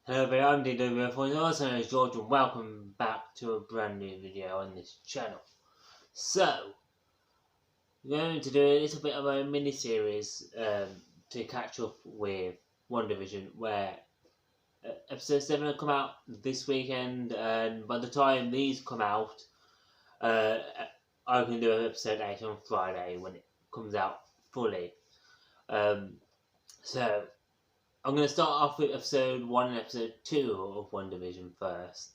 Hello everyone, I'm DW, also known as George, and welcome back to a brand new video on this channel. So, we're going to do a little bit of a mini-series to catch up with Wandavison, where episode 7 will come out this weekend, and by the time these come out, I can do episode 8 on Friday when it comes out fully. So, I'm going to start off with episode 1 and episode 2 of Wandavison first.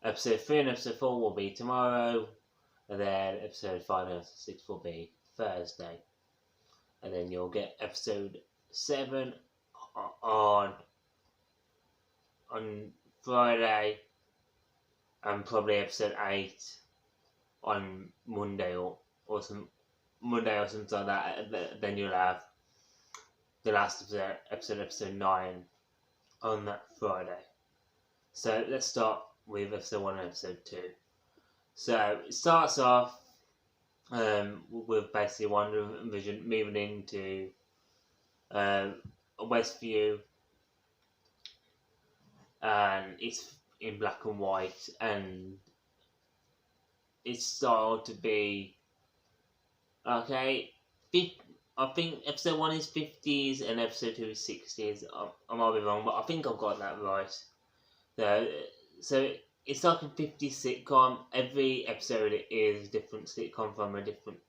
Episode 3 and episode 4 will be tomorrow, and then episode 5 and episode 6 will be Thursday. And then you'll get episode 7 on Friday, and probably episode 8 on Monday or something like that. Then you'll have the last episode 9 on that Friday. So let's start with episode 1 and episode 2. So it starts off with basically Wandavison moving into Westview, and it's in black and white, and it's started to be okay. I think episode 1 is 50s and episode 2 is 60s. I might be wrong, but I think I've got that right. So it's like a 50s sitcom. Every episode is a different sitcom from a different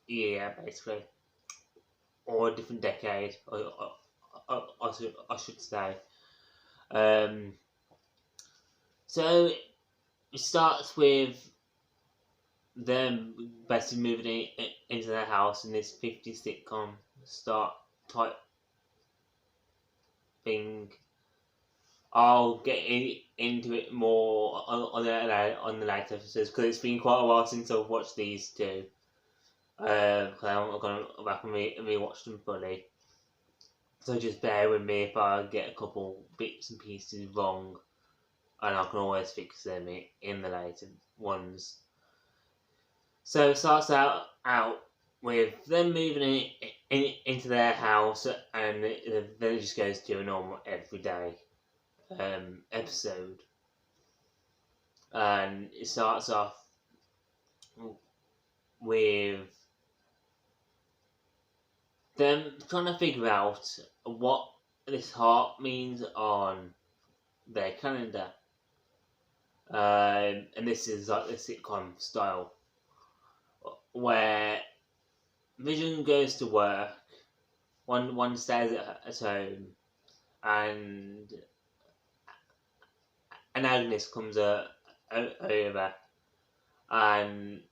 year, basically, or a different decade. I should say. So it starts with them basically moving into their house in this 50s sitcom start type thing. I'll get into it more on the later episodes, because it's been quite a while since I've watched these two. Because I'm going to go back and rewatch them fully. So just bear with me if I get a couple bits and pieces wrong, and I can always fix them in the later ones. So it starts out with them moving into their house, and then it just goes to a normal everyday episode. And it starts off with them trying to figure out what this heart means on their calendar. And this is like the sitcom style, where Vision goes to work, one stays at home, and an Agnes comes over, and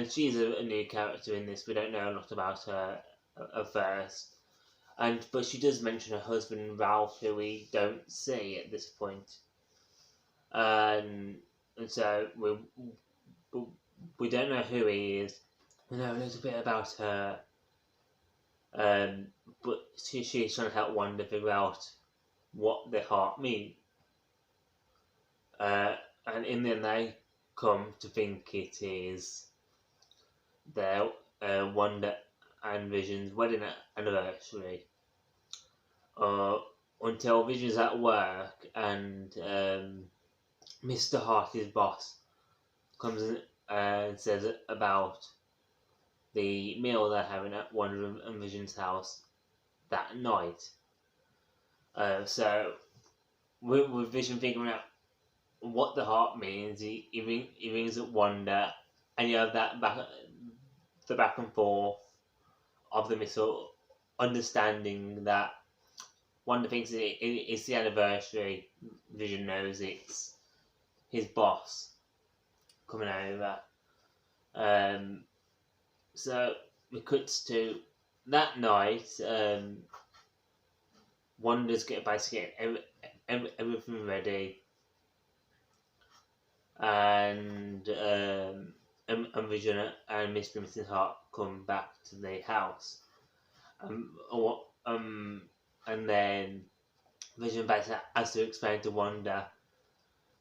she's a new character in this. We don't know a lot about her at first, but she does mention her husband Ralph, who we don't see at this point, and so we don't know who he is. We know a little bit about her, but she's trying to help Wanda figure out what the heart means. And in the end, they come to think it is their Wanda and Vision's wedding anniversary. Until Vision's at work, and Mr. Hartley's boss comes in and says about the meal they're having at Wanda and Vision's house that night. So with Vision figuring out what the heart means, he rings at Wanda, and you have the back and forth of the misunderstanding that Wanda thinks it's the anniversary. Vision knows it's his boss coming over. So it cuts to that night. Wanda's basically getting everything ready, and Vision and Mr. and Mrs. Hart come back to the house. And then Vision basically has to explain to Wanda,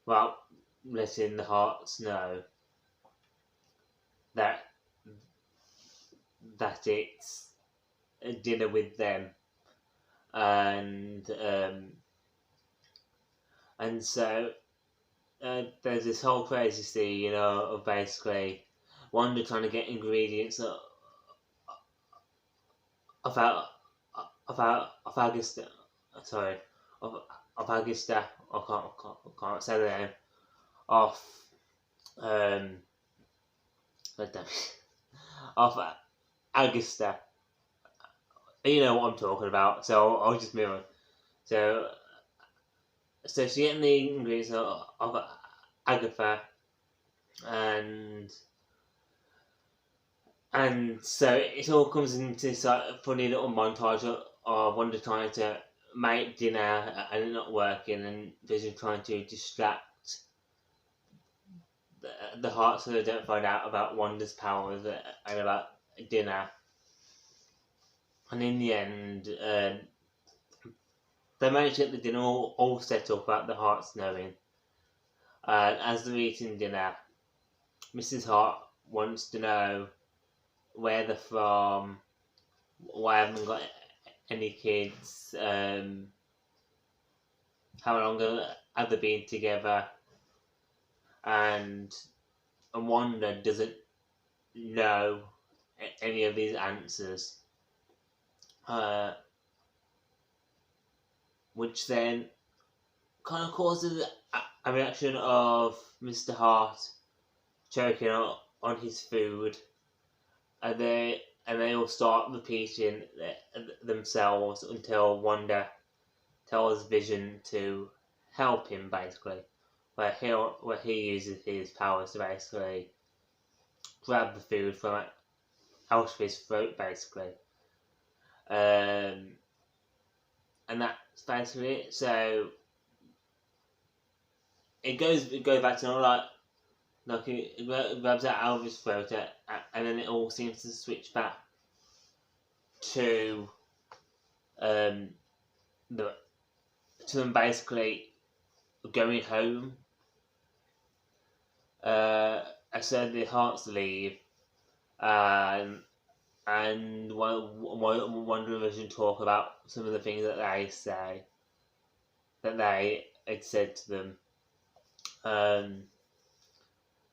well, letting the Hearts know that it's a dinner with them, and And so there's this whole crazy scene, of basically Wanda trying to get ingredients of out of Augusta. Sorry, of Augusta. I can't say the name. Of God damn it, of Augusta. You know what I'm talking about. So I'll just move on. So she's getting the ingredients of Agatha, and so it all comes into this funny little montage of Wanda trying to make dinner and it not working, and Vision trying to distract the heart so they don't find out about Wanda's powers and about dinner. And in the end, they manage to get the dinner all set up without the Hearts knowing. And as they're eating dinner, Mrs. Hart wants to know where they're from, why I haven't got any kids, how long have they been together, and Wanda doesn't know any of these answers, which then kind of causes a reaction of Mr. Hart choking on his food, and they all start repeating themselves until Wanda tells Vision to help him, basically, where he uses his powers to basically grab the food from out of his throat, basically, and that's basically it. So it goes back to like it grabs it out of his throat, and then it all seems to switch back to them basically going home. So the Hearts leave, and Wandavison talk about some of the things that they say that they had said to them,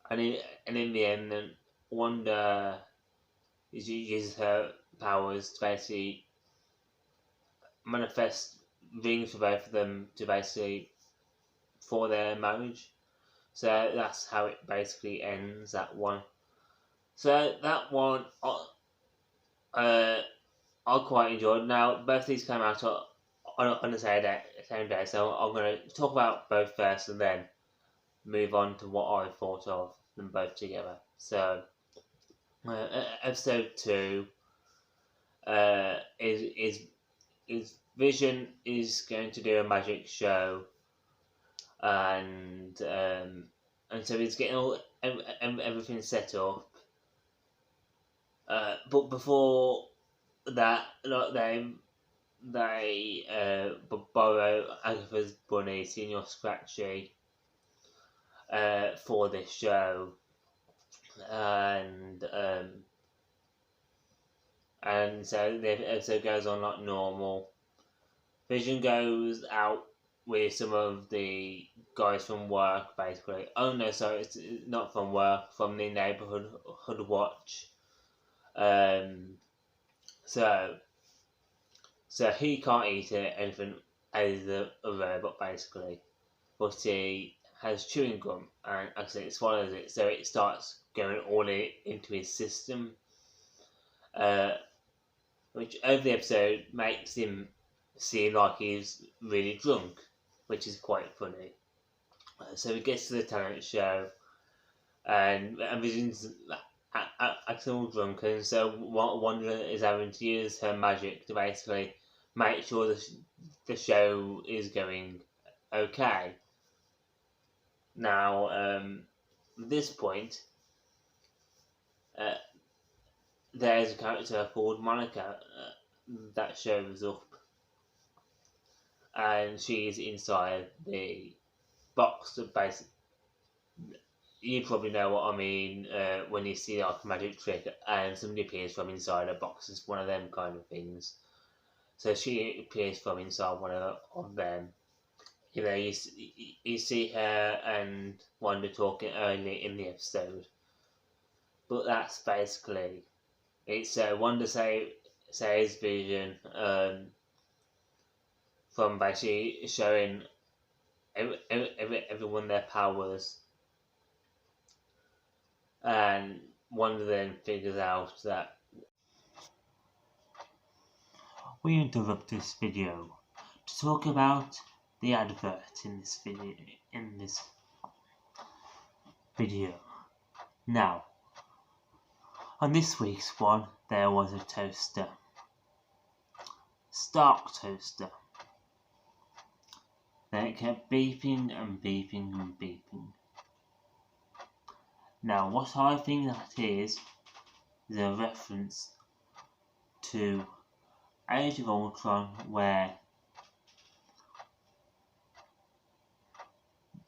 and in the end, then Wanda uses her powers to basically manifest rings for both of them to basically for their marriage. So that's how it basically ends, that one. So that one I quite enjoyed. Now both these came out on the same day, so I'm going to talk about both first and then move on to what I thought of them both together. So episode 2 is Vision is going to do a magic show, and so he's getting all everything set up. But before that, they borrow Agatha's bunny, Senior Scratchy, for this show, and so the episode goes on like normal. Vision goes out with some of the guys from work, basically. Oh no, sorry, it's not from work, from the neighborhood watch. So he can't eat anything as a robot, basically, but he has chewing gum, and actually it swallows it, so it starts going all into his system, which over the episode makes him seem like he's really drunk, which is quite funny. So he gets to the talent show, and Vision's acting all drunk, and so Wanda is having to use her magic to basically make sure the show is going okay. Now, at this point, there's a character called Monica that shows up, and she's inside the box. Basically, you probably know what I mean when you see like a magic trick and somebody appears from inside a box. It's one of them kind of things. So she appears from inside one of them you see her and Wanda talking early in the episode, but that's basically it's Wanda says Vision from basically showing everyone their powers, and Wanda then figures out that we interrupt this video to talk about the advert in this video. Now, on this week's one, there was a toaster, Stark toaster. Then it kept beeping and beeping and beeping. Now, what I think that is a reference to Age of Ultron, where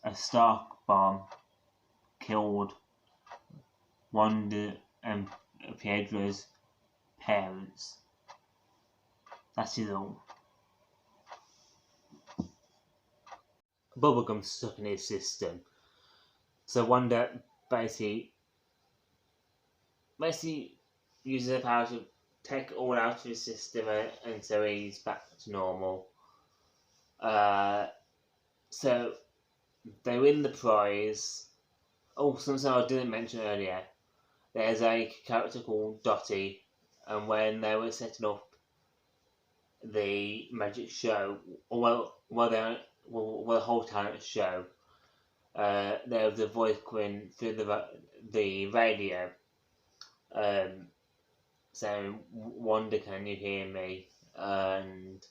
a Stark bomb killed Wanda and Pietro's parents. That is all. Bubblegum stuck in his system, so Wanda basically uses her power to take it all out of his system, and so he's back to normal. So they win the prize. Oh, something I didn't mention earlier. There's a character called Dottie, and when they were setting up the magic show, the whole talent show, there was a voice coming through the radio, saying, "Wanda, can you hear me?" And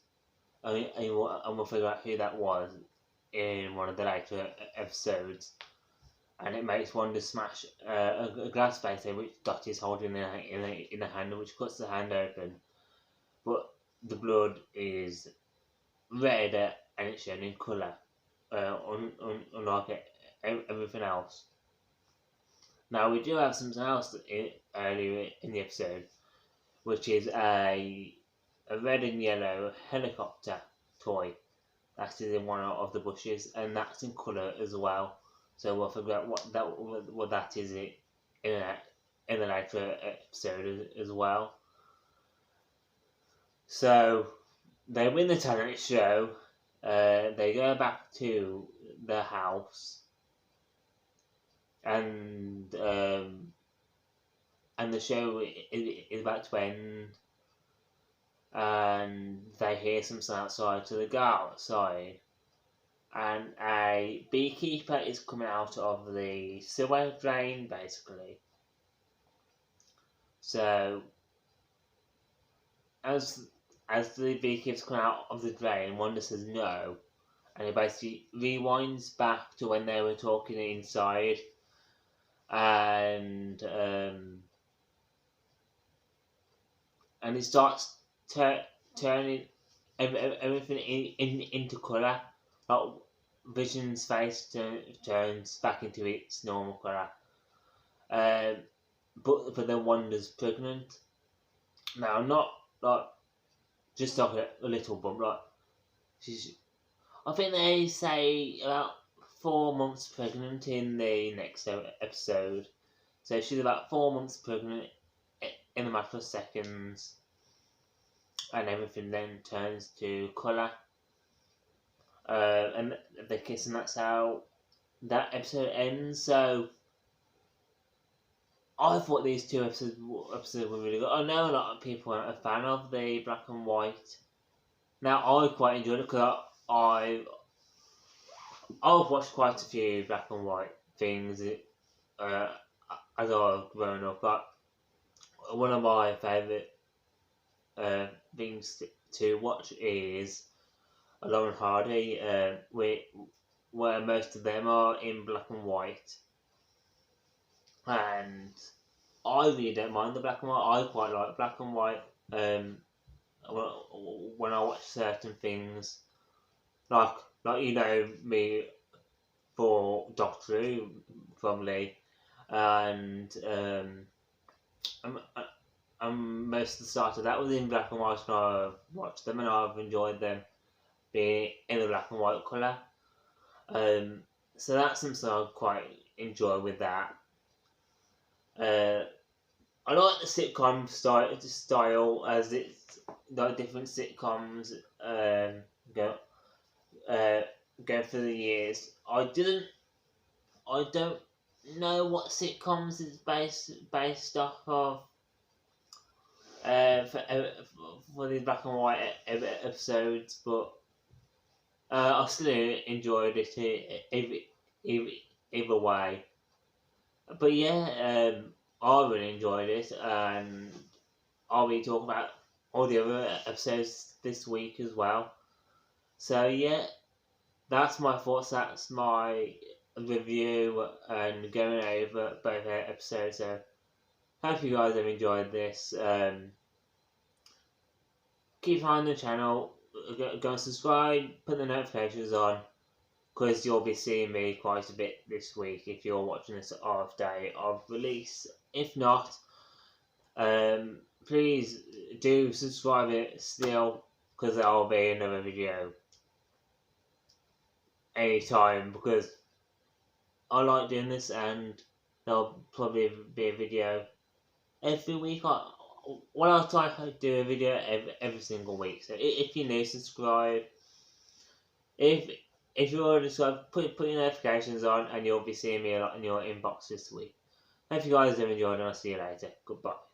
we'll figure out who that was in one of the later episodes. And it makes Wanda smash a glass vase which Dottie's holding in a hand, which cuts the hand open. But the blood is red and it's shown in colour, unlike everything else. Now, we do have something else earlier in the episode, which is a red and yellow helicopter toy that is in one of the bushes, and that's in colour as well. So we'll figure out what that is in the later episode as well. So they win the talent show. They go back to the house, and the show is about to end. And they hear something outside, so they go outside, and a beekeeper is coming out of the sewer drain, basically. So as the beekeeper's coming out of the drain, Wanda says no, and he basically rewinds back to when they were talking inside, and he starts turning everything into colour. Like Vision's face turns back into its normal colour. But then Wanda's pregnant. Now, not like just like a little bump. Like I think they say about 4 months pregnant in the next episode. So she's about 4 months pregnant in a matter of seconds. And everything then turns to colour. And they kiss, and that's how that episode ends. So I thought these two episodes were really good. I know a lot of people aren't a fan of the black and white. Now, I quite enjoyed it because I've watched quite a few black and white things as I've grown up. But one of my favourite things to watch is Laurel and Hardy, where most of them are in black and white. And I really don't mind the black and white. I quite like black and white. When I watch certain things, like you know me for Doctor Who, probably, and most of the start of that was in black and white, and I've watched them and I've enjoyed them being in the black and white colour. So that's something I quite enjoy with that. I like the sitcom style as it's like different sitcoms go uh, go through the years. I don't know what sitcoms it's based off of. For these black and white episodes, but I still enjoyed it either, either way. But yeah, I really enjoyed it, and I'll be talking about all the other episodes this week as well. So yeah, that's my thoughts. That's my review and going over both episodes. So hope you guys have enjoyed this. Keep an eye on the channel. Go and subscribe. Put the notifications on, because you'll be seeing me quite a bit this week if you're watching this off day of release. If not, please do subscribe it still, because there'll be another video anytime, because I like doing this, and there'll probably be a video every week. I'll try to do a video every single week. So if you're new, subscribe. If you're already subscribed, put your notifications on, and you'll be seeing me a lot in your inbox this week. Hope you guys have enjoyed, and I'll see you later. Goodbye.